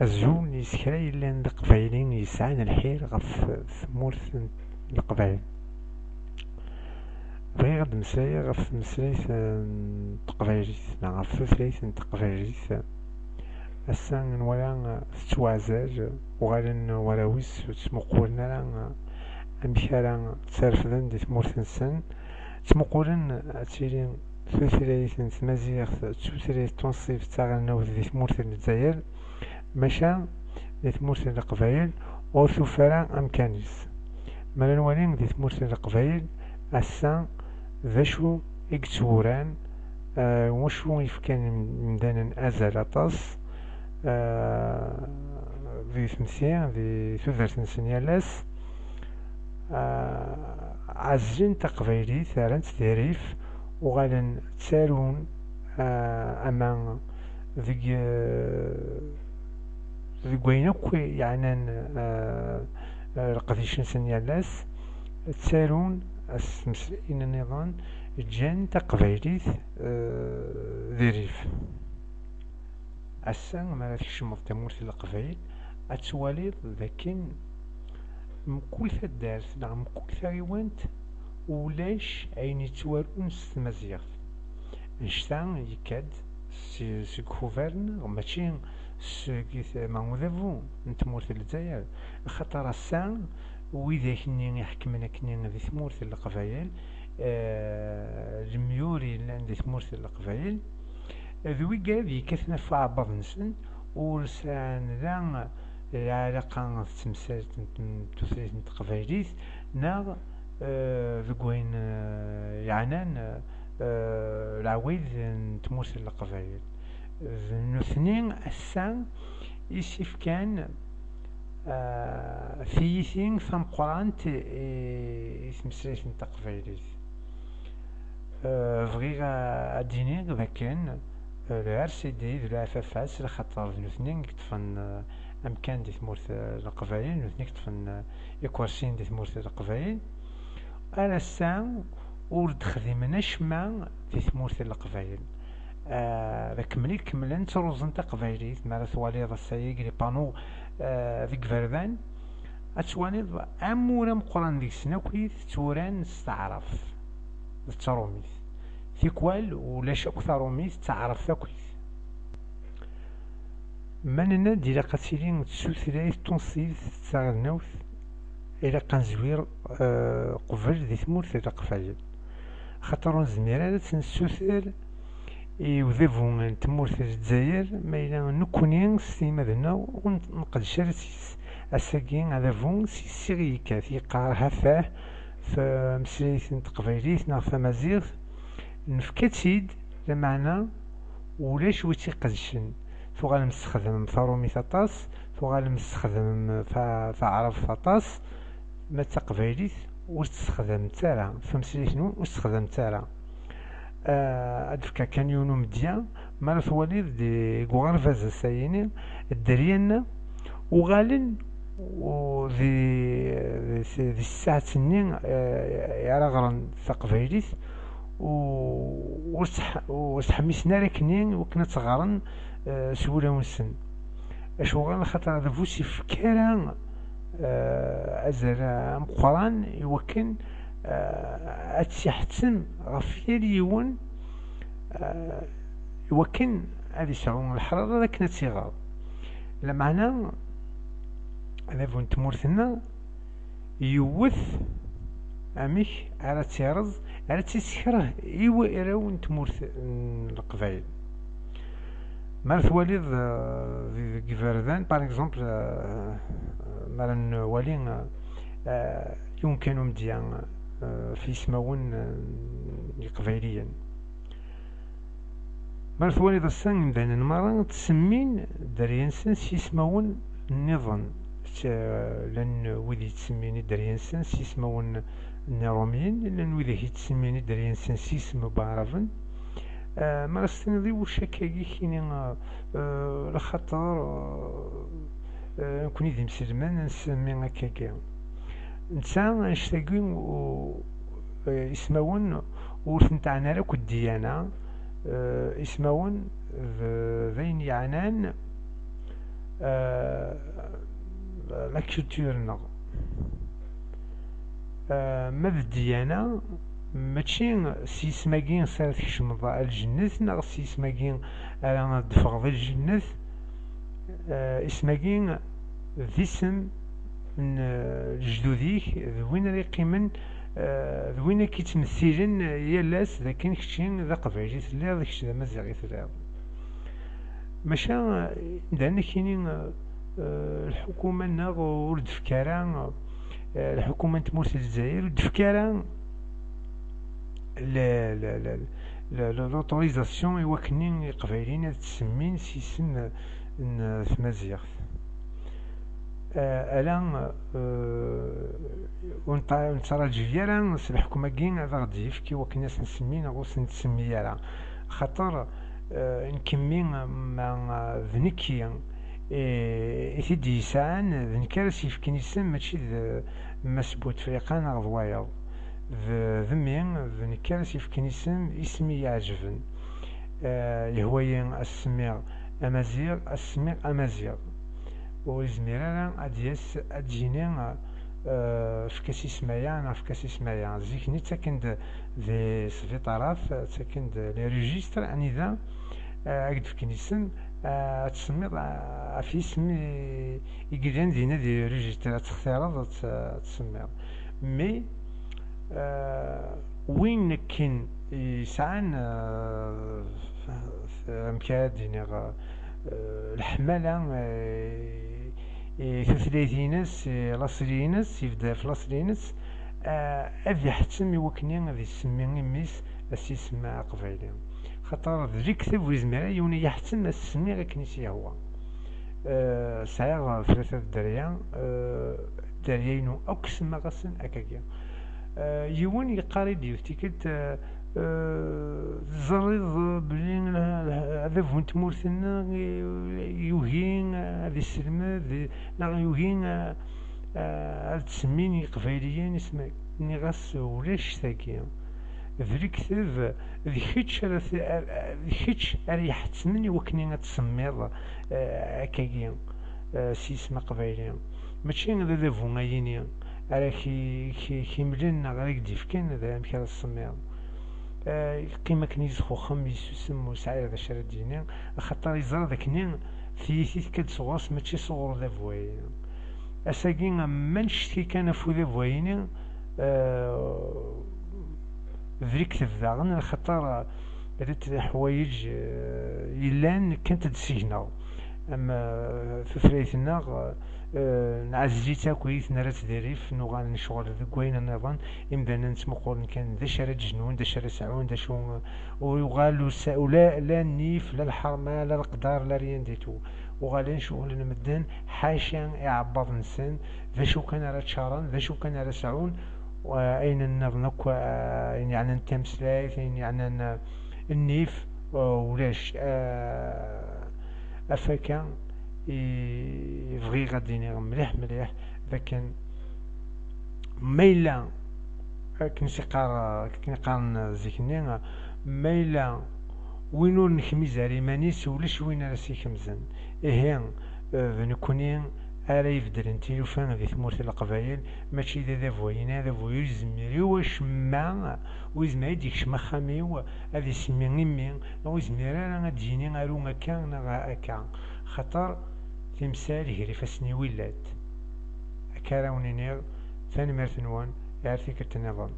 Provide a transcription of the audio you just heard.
الزول يسكرا يلان د قبايلين يسعان الحير غف ثمورث القبايل. بغي غاد نمسلايا غف مسلايت تقبايليت غف ثلاث تقبايليت. أسا نوالا تتوعزاج وغادا نوراويس تمقولنا راه أمك راه ترفدن دي تمورث-نسن تمقولن تيلي ثلاث تمازيغ تثلاث تنصيف تاغناوت دي تمورث الجزائر ماشا دي تمورث القبايل أو ثفرا أمكانيس. مالا نوالين دي تمورث القبايل أسا ذاشو إكتوران وشو يفكان مدانا أزال أطاس ذي ثمثيا ذي ثوثرت نسنيالاس عزين تقبايلي ثارنت ذريف وغادا تسارون أما ذي ذي كوينكو يعنان القديش نسنيالاس تسارون مسلئين النظام جان تقبايليت ذريف. أسا ما تكشمض تمورث القبايل أتواليض ذاكن مكل ثدارت نعم مكل ثغيوانت ولاش أين يتوارون ستمازيغ نشتا يكاد سي كوفرن ماشي سي ماغوذافو نتمورث الجزائر خاطر أسا وإذا كني يحكمنا كني ذي تمورث القبايل الميوري لان ذي تمورث القبايل ذوي قاذي كثنا في عباد نسن ورسان ذا العلاقة تمثال تثليث تقبايليت ناغ ذقوين يعنان العويد تمورث القبايل نثنين أسان يسيف كان ثيثين ثم قرانت يتمثلث تقبايليت بغيغ أديني ذاكن العرسيدي ذو العفافاس لخاطر ذنوثنين كتفن أمكان دي تمورث القبايل ذنوثنين كتفن إكوارسين دي تمورث القبايل أنا الساعة ورد خدمناش مع دي تمورث القبايل ذاك ملي كملن تروزن تقبايليت مع ثواليض السايق لي بانو ذيك فردان أتوانيض أمورا مقران ديك سناكويت توران استعرف التروميث ثيكوال ولاش أكثروميث تعرف ثاكويت ماننا ديلا قاتلين تسوثلايث تنصيث تاغناوث إلا قنزوير قبل ذي تمورث القبايل خاطر نزمير تنسوثل وذيفون تمورث الجزائر ما إلا نكونين ستيما ذنا ونقدش الساقين هذا فون سيغيكا في قارها فاه فمسليث تقبايليت ناغ فمازيغ نفكاتيد لمعنى ولاش ويتي قدشن ثوغال مستخدم فاروميث أطاس ثوغال مستخدم فعرف أطاس ما تقبايليت وستخدم تارا فمسليث نون وستخدم تارا أدفكا كان يونو مديا مالا ثواليد دي غوغارفاز السايني الدريان وغالن وذي الساعة سنين يراغرن تقبايليت وستحميسنا ركنين وكنا تغارن سهولة ونسن أشوغان خاطر هذا فوسي فكرا أزر مقران يوكن أتسيحتم غفيريون يوكن هذه سعون الحرارة لكن تيغار لمعنى هذا فون تمورثنا يوث أميك على تيرز على تيسكره إيوا إراون تمورث القبايل مالت والد في فردان بار اكزومبل مالا والين يمكن مديان في سماون قبايليا مالت والد السان مدانا المرأة تسمين دريانسان سي سماون النظام لأن وذي تسميني دريانسان سي سماون النيروميين لأن وذي تسميني دريانسان سي سمو بعرفن ما استنضي وشكاكي كيني لخطر نكوني ذي مسلمان نسمي هكاكا نتا نشتاقي يسماون ورث نتاعنا لك الديانة يسماون ذين يعنان آه، لا كولتور ما بالديانة ماشي سيسماكين صارت تكشمض الجنة ناغ سيسماكين راه دفغ الجنة. اسماكين ذي اسم من جدوديك ذوين راه يقيمن ذوين كيتمثلن يالاس ذاك كشي ذا قبيلي تليض كشي ذا مزيغي تليض ماشا عندنا كاينين الحكومة ناغ ولد فكارا الحكومة تمورت الجزائر ولد فكارا لوطوريزاسيون يوكنين قبايلين تسمين سيسم في مزيغ الان ونترى الجزيرة الحكومة كين هذا غادي يفكي وكناس نسمينا غوص نتسمي راه خاطر نكمي مع ذنكي إثدي يسعان ذنكار سيفكين يسم ماشي مسبوت فريقان غضوايض ذمين ذنكار سيفكين يسم اسمي يعجبن يهوين السمير أمازيغ السمير أمازيغ ويزمير أديس أدينين فكاسي سمايا فكاسي سمايا زيك ني تاكند ذي سفيطارات تاكند لي ريجيستر اني ذا اكد في كنيسن تسمي في اسم يقدان دينا دي ريجيستر تختار تسمي مي وين كاين يسعان مكاد دينا الحمالة ثلاثينس لاصرينس يبدا في لاصرينس أذي حتم يوكني غادي يسمي ميس السيسما قبايلي خاطر ذري كتب ويزمر يوني يحتم السمي غير كنيسي هو سايغ ثلاثة الدريا دريينو أكسما غسن أكاكيا يون يقاري ديوتيكت زريض بلين هذا فونت مورثنا يوهين هذا السلمة يوهين التسمين قبايليين اسمه نغاس ولاش ثاكيا ذري كتاب ذي خيتش أريح تسمني وكني تسميض أكاكيا سيسما قبايليين ماشي هذا فون غاييني راه كي ملينا غير ديفكين هذا مكان السميض قيمة كنيز خوخم يسوسم وسعير ذا شرد ديني خاطر يزرى ذاك نين ثيثيث كد صغاص ماشي صغور ذا فوايين أساقين منشتي كان فو ذا فوايين ذريك تفذاغن خاطر ريت حوايج يلان كانت تسجناو أما في فريثنا نعزليتا كويس نرات ذريف نوغان نشغل ذك وين النظام إمدانا نتمقول كان ذا شرا جنون ذا شرا سعون ذا شو ويغالو ولا لا النيف لا الحرمة لا القدار لا ريان ديتو وغالين شغل نمدن حاشا يعبض نسان ذا شو كان راه تشارن ذا شو كان راه سعون وأين النظنك يعني نتمسلايف يعني النيف ولاش أفاكا يبغي غادي مليح مليح لكن ميلا كنقارن زيكني ميلا وينو نخمي زاري مانيس ولاش وين راسي خمزن إيه نكونين أرى يفدر انتي يوفان ذي ثمورة القبايل ماشي ذا فوينا ذا فويل زميري وشما ويزما يديك شما خامي هذي سمي غيمي ويزمير أنا تجيني غارو هكا هكا خاطر تمثال هيري فاسني ولات هكا راوني نيغ ثاني مرثنوان يعرفي كالتنظام.